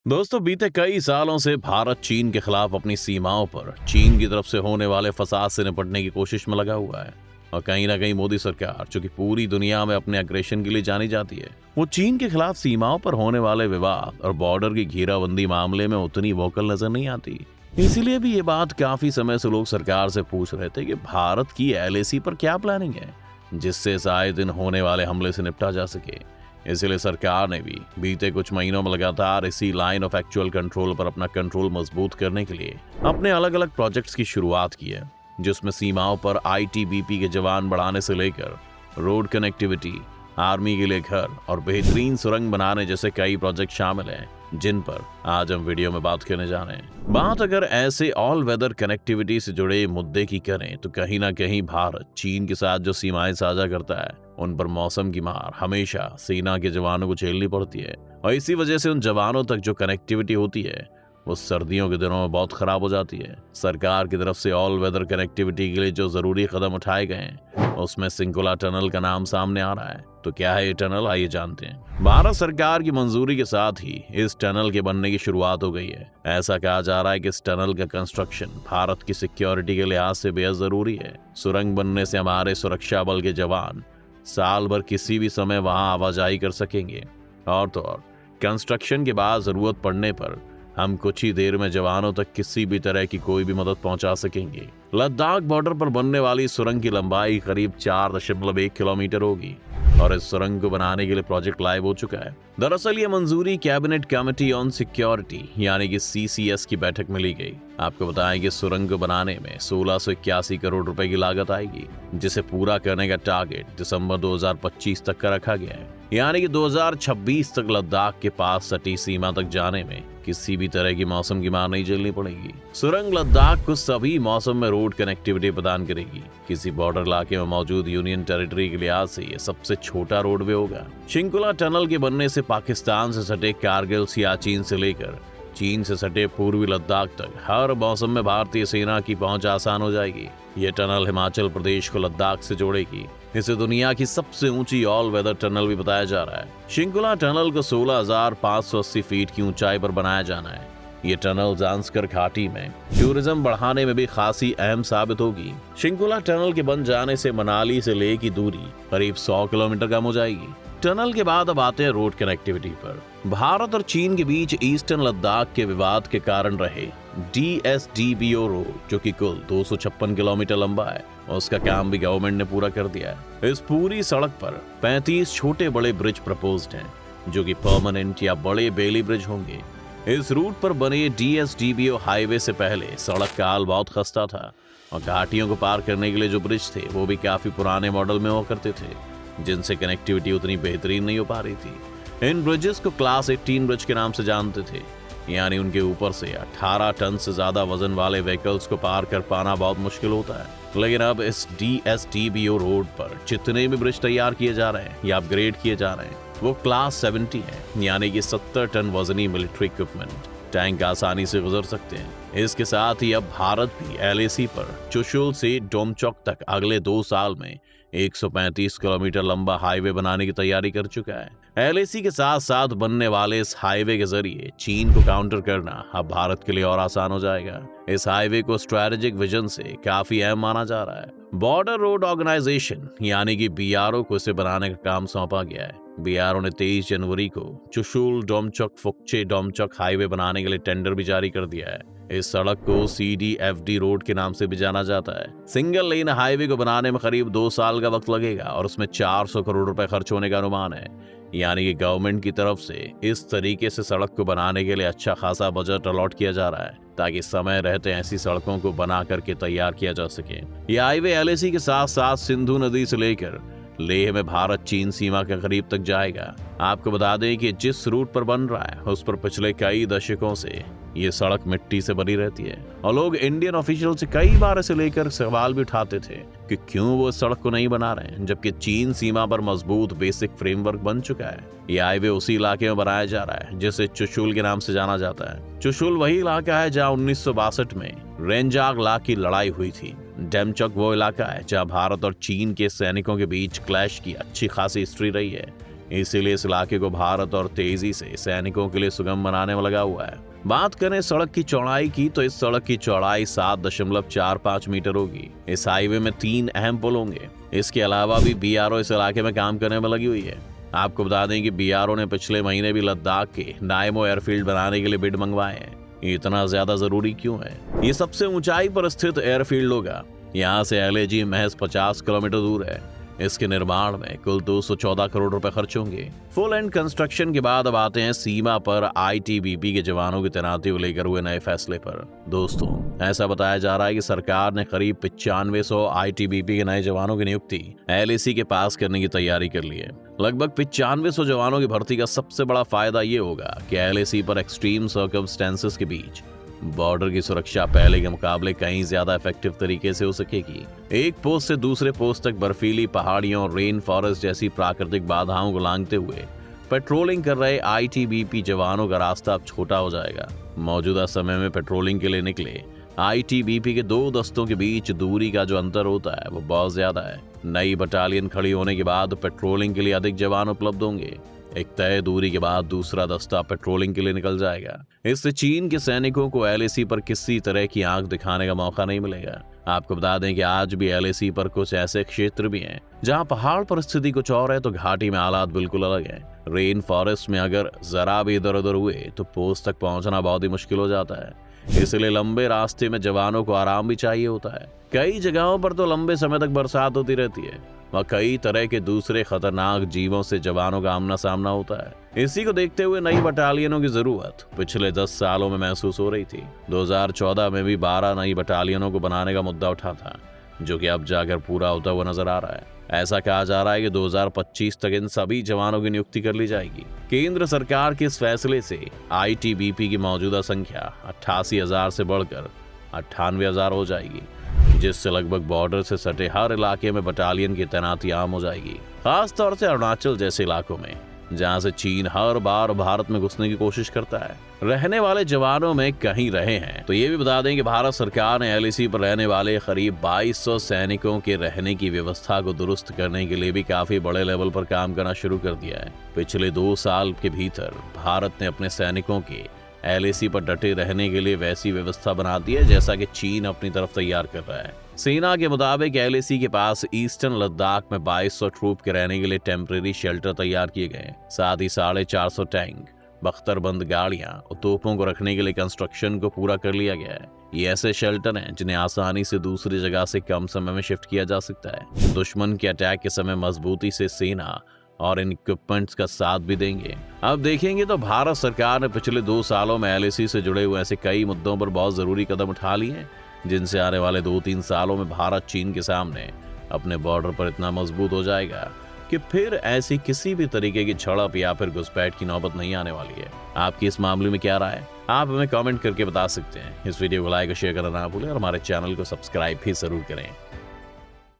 दोस्तों, बीते कई सालों से भारत चीन के खिलाफ अपनी सीमाओं पर चीन की तरफ से होने वाले फसाद से निपटने की कोशिश में लगा हुआ है। और कहीं ना कहीं मोदी सरकार, जो कि पूरी दुनिया में अपने अग्रेशन के लिए जानी जाती है, वो चीन के खिलाफ सीमाओं पर होने वाले विवाद और बॉर्डर की घेराबंदी मामले में उतनी वोकल नजर नहीं आती। इसीलिए भी ये बात काफी समय से लोग सरकार से पूछ रहे थे कि भारत की एलएसी पर क्या प्लानिंग है, जिससे इस आए दिन होने वाले हमले से निपटा जा सके। इसलिए सरकार ने भी बीते कुछ महीनों में लगातार इसी लाइन ऑफ एक्चुअल कंट्रोल पर अपना कंट्रोल मजबूत करने के लिए अपने अलग अलग प्रोजेक्ट्स की शुरुआत की है, जिसमें सीमाओं पर आईटीबीपी के जवान बढ़ाने से लेकर रोड कनेक्टिविटी, आर्मी के लिए घर और बेहतरीन सुरंग बनाने जैसे कई प्रोजेक्ट शामिल हैं, जिन पर आज हम वीडियो में बात करने जा रहे हैं। बात अगर ऐसे ऑल वेदर कनेक्टिविटी से जुड़े मुद्दे की करें तो कहीं ना कहीं भारत चीन के साथ जो सीमाएं साझा करता है, उन पर मौसम की मार हमेशा सेना के जवानों को झेलनी पड़ती है। और इसी वजह से उन जवानों तक जो कनेक्टिविटी होती है वो सर्दियों के दिनों में बहुत खराब हो जाती है। सरकार की तरफ से ऑल वेदर कनेक्टिविटी के लिए जो जरूरी कदम उठाए गए हैं, उसमें सिंकुला टनल का नाम सामने आ रहा है। तो क्या है ये टनल, आइए जानते हैं। भारत सरकार की मंजूरी के साथ ही इस टनल के बनने की शुरुआत हो गई है। ऐसा कहा जा रहा है कि इस टनल का कंस्ट्रक्शन भारत की सिक्योरिटी के लिहाज से बेहद जरूरी है। सुरंग बनने से हमारे सुरक्षा बल के जवान साल भर किसी भी समय वहां आवाजाही कर सकेंगे। और तो और कंस्ट्रक्शन के बाद जरूरत पड़ने पर हम कुछ ही देर में जवानों तक किसी भी तरह की कोई भी मदद पहुंचा सकेंगे। लद्दाख बॉर्डर पर बनने वाली सुरंग की लंबाई करीब 4.1 किलोमीटर होगी और इस सुरंग को बनाने के लिए प्रोजेक्ट लाइव हो चुका है। दरअसल ये मंजूरी कैबिनेट कमेटी ऑन सिक्योरिटी यानी कि सीसीएस की बैठक में ली गई। आपको बताएं कि सुरंग को बनाने में 1681 करोड़ रुपए की लागत आएगी, जिसे पूरा करने का टारगेट दिसंबर 2025 तक का रखा गया है। यानी कि 2026 तक लद्दाख के पास सटी सीमा तक जाने में किसी भी तरह की मौसम की मार नहीं झेलनी पड़ेगी। सुरंग लद्दाख को सभी मौसम में रोड कनेक्टिविटी प्रदान करेगी। किसी बॉर्डर इलाके में मौजूद यूनियन टेरिटरी के लिहाज से ये सबसे छोटा रोडवे होगा। शिंकुला टनल के बनने से पाकिस्तान से सटे कारगिल, सियाचिन से लेकर चीन से सटे पूर्वी लद्दाख तक हर मौसम में भारतीय सेना की पहुंच आसान हो जाएगी। ये टनल हिमाचल प्रदेश को लद्दाख से जोड़ेगी। इसे दुनिया की सबसे ऊंची ऑल वेदर टनल भी बताया जा रहा है। शिंकुला टनल को 16,580 फीट की ऊंचाई पर बनाया जाना है। ये टनल जांस्कर घाटी में टूरिज्म बढ़ाने में भी खासी अहम साबित होगी। शिंकुला टनल के बन जाने से मनाली से लेह की दूरी करीब 100 किलोमीटर कम हो जाएगी। टनल के बाद अब आते हैं रोड कनेक्टिविटी पर। भारत और चीन के बीच ईस्टर्न लद्दाख के विवाद के कारण रहे DSDBO रोड, जो कि कुल 256 किलोमीटर लंबा है, उसका काम भी गवर्नमेंट ने पूरा कर दिया है। इस पूरी सड़क पर 35 छोटे बड़े ब्रिज प्रपोज्ड हैं, जो कि परमानेंट या बड़े बेली ब्रिज होंगे। इस रूट पर बने DSDBO हाईवे से पहले सड़क का हाल बहुत खस्ता था और घाटियों को पार करने के लिए जो ब्रिज थे वो भी काफी पुराने मॉडल में हुआ करते थे, जिनसे कनेक्टिविटी उतनी बेहतरीन नहीं हो पा रही थी। इन ब्रिजेस को क्लास 18 ब्रिज के नाम से जानते थे, यानी उनके ऊपर से 18 टन से ज्यादा वजन वाले व्हीकल्स को पार कर पाना बहुत मुश्किल होता है। लेकिन अब इस DSDBO रोड पर जितने भी ब्रिज तैयार किए जा रहे हैं या अपग्रेड किए जा रहे हैं, वो क्लास 70 है, यानी कि 70 टन वजनी मिलिट्री इक्विपमेंट टैंक आसानी से गुजर सकते हैं। इसके साथ ही अब भारत भी LAC पर चुशुल से डोमचौक तक अगले 2 साल में 135 किलोमीटर लंबा हाईवे बनाने की तैयारी कर चुका है। LAC के साथ साथ बनने वाले इस हाईवे के जरिए चीन को काउंटर करना अब भारत के लिए और आसान हो जाएगा। इस हाईवे को स्ट्रैटेजिक विजन से काफी अहम माना जा रहा है। बॉर्डर रोड ऑर्गेनाइजेशन यानी कि BRO को इसे बनाने का काम सौंपा गया है। BRO ने 23 जनवरी को चुशुल डोमचौक फुकचे डोमचौक हाईवे बनाने के लिए टेंडर भी जारी कर दिया है। इस सड़क को CDFD रोड के नाम से भी जाना जाता है। सिंगल लेन हाईवे को बनाने में करीब 2 साल का वक्त लगेगा और उसमें 400 करोड़ रुपए खर्च होने का अनुमान है। यानी कि गवर्नमेंट की तरफ से इस तरीके से सड़क को बनाने के लिए अच्छा खासा बजट अलॉट किया जा रहा है, ताकि समय रहते ऐसी सड़कों को बना करके तैयार किया जा सके। यह हाईवे LAC के साथ साथ सिंधु नदी से लेकर लेह में भारत चीन सीमा के करीब तक जाएगा। आपको बता दें कि जिस रूट पर बन रहा है उस पर पिछले कई दशकों से ये सड़क मिट्टी से बनी रहती है और लोग इंडियन ऑफिशियल से कई बार इसे लेकर सवाल भी उठाते थे कि क्यों वो इस सड़क को नहीं बना रहे हैं, जबकि चीन सीमा पर मजबूत बेसिक फ्रेमवर्क बन चुका है। यह हाईवे उसी इलाके में बनाया जा रहा है जिसे चुशुल के नाम से जाना जाता है। चुशुल वही इलाका है जहाँ 1962 में रेंजाग ला की लड़ाई हुई थी। डोमचौक वो इलाका है जहाँ भारत और चीन के सैनिकों के बीच क्लैश की अच्छी खासी हिस्ट्री रही है। इसीलिए इस इलाके को भारत और तेजी से सैनिकों के लिए सुगम बनाने में लगा हुआ है। बात करें सड़क की चौड़ाई की तो इस सड़क की चौड़ाई 7.45 मीटर होगी। इस हाईवे में 3 अहम पुल होंगे। इसके अलावा भी बीआरओ इस इलाके में काम करने में लगी हुई है। आपको बता दें कि बीआरओ ने पिछले महीने भी लद्दाख के नायमो एयरफील्ड बनाने के लिए बिड मंगवाए हैं। ये इतना ज्यादा जरूरी क्यों है? ये सबसे ऊंचाई पर स्थित एयरफील्ड होगा। यहाँ से LAG महज 50 किलोमीटर दूर है। इसके निर्माण में कुल 214 करोड़ रुपए खर्च होंगे। फुल एंड कंस्ट्रक्शन के बाद अब आते हैं सीमा पर ITBP के जवानों की तैनाती को लेकर हुए नए फैसले पर। दोस्तों, ऐसा बताया जा रहा है कि सरकार ने करीब 9500 ITBP के नए जवानों की नियुक्ति LAC के पास करने की तैयारी कर ली है। लगभग 9500 जवानों की भर्ती का सबसे बड़ा फायदा ये होगा कि LAC पर एक्सट्रीम सर्कमस्टेंसेस के बीच बॉर्डर की सुरक्षा पहले के मुकाबले कहीं ज्यादा इफेक्टिव तरीके से हो सकेगी। एक पोस्ट से दूसरे पोस्ट तक बर्फीली पहाड़ियों और रेन फॉरेस्ट जैसी प्राकृतिक बाधाओं को लांघते हुए पेट्रोलिंग कर रहे ITBP जवानों का रास्ता अब छोटा हो जाएगा। मौजूदा समय में पेट्रोलिंग के लिए निकले ITBP के 2 दस्तों के बीच दूरी का जो अंतर होता है वो बहुत ज्यादा है। नई बटालियन खड़ी होने के बाद पेट्रोलिंग के लिए अधिक जवान उपलब्ध होंगे। एक तय दूरी के बाद दूसरा दस्ता पेट्रोलिंग के लिए निकल जाएगा। इससे चीन के सैनिकों को LAC पर किसी तरह की आंख दिखाने का मौका नहीं मिलेगा। आपको बता दें कि आज भी LAC पर कुछ ऐसे क्षेत्र भी हैं जहां पहाड़ पर स्थिति कुछ और है तो घाटी में हालात बिल्कुल अलग है। रेन फॉरेस्ट में अगर जरा भी इधर उधर हुए तो पोस्ट तक पहुंचना बहुत ही मुश्किल हो जाता है। इसलिए लंबे रास्ते में जवानों को आराम भी चाहिए होता है। कई जगहों पर तो लंबे समय तक बरसात होती रहती है। वहाँ कई तरह के दूसरे खतरनाक जीवों से जवानों का आमना सामना होता है। इसी को देखते हुए नई बटालियनों की जरूरत पिछले 10 सालों में महसूस हो रही थी। 2014 में भी 12 नई बटालियनों को बनाने का मुद्दा उठा था, जो कि अब जाकर पूरा होता हुआ नजर आ रहा है। ऐसा कहा जा रहा है कि 2025 तक इन सभी जवानों की नियुक्ति कर ली जाएगी। केंद्र सरकार के इस फैसले से ITBP की मौजूदा संख्या 88,000 से बढ़कर 98,000 हो जाएगी, जिससे लगभग बॉर्डर से सटे हर इलाके में बटालियन की तैनाती आम हो जाएगी। खास तौर से अरुणाचल जैसे इलाकों में, जहां से चीन हर बार भारत में घुसने की कोशिश करता है। रहने वाले जवानों में कहीं रहे हैं तो ये भी बता दें कि भारत सरकार ने LAC पर रहने वाले करीब 2200 सैनिकों के रहने की व्यवस्था को दुरुस्त करने के लिए भी काफी बड़े लेवल पर काम करना शुरू कर दिया है। पिछले 2 साल के भीतर भारत ने अपने सैनिकों के LAC पर डटे रहने के लिए वैसी व्यवस्था बना दी है जैसा कि चीन अपनी तरफ तैयार कर रहा है। सेना के मुताबिक LAC के पास ईस्टर्न लद्दाख में 2200 ट्रूप के रहने के लिए टेम्परेरी शेल्टर तैयार किए गए। साथ ही 450 टैंक, बख्तरबंद गाड़ियां और तोपों को रखने के लिए कंस्ट्रक्शन को पूरा कर लिया गया है। ये ऐसे शेल्टर हैं जिन्हें आसानी से दूसरी जगह से कम समय में शिफ्ट किया जा सकता है। दुश्मन के अटैक के समय मजबूती से सेना और इन इक्विपमेंट्स का साथ भी देंगे। अब देखेंगे तो भारत सरकार ने पिछले 2 सालों में LAC से जुड़े हुए ऐसे कई मुद्दों पर बहुत जरूरी कदम उठा लिए हैं, जिनसे आने वाले 2-3 सालों में भारत चीन के सामने अपने बॉर्डर पर इतना मजबूत हो जाएगा कि फिर ऐसी किसी भी तरीके की झड़प या फिर घुसपैठ की नौबत नहीं आने वाली है। आपकी इस मामले में क्या राय है? आप हमें कमेंट करके बता सकते हैं। इस वीडियो को लाइक और शेयर करना ना भूलें और हमारे चैनल को सब्सक्राइब भी जरूर करें।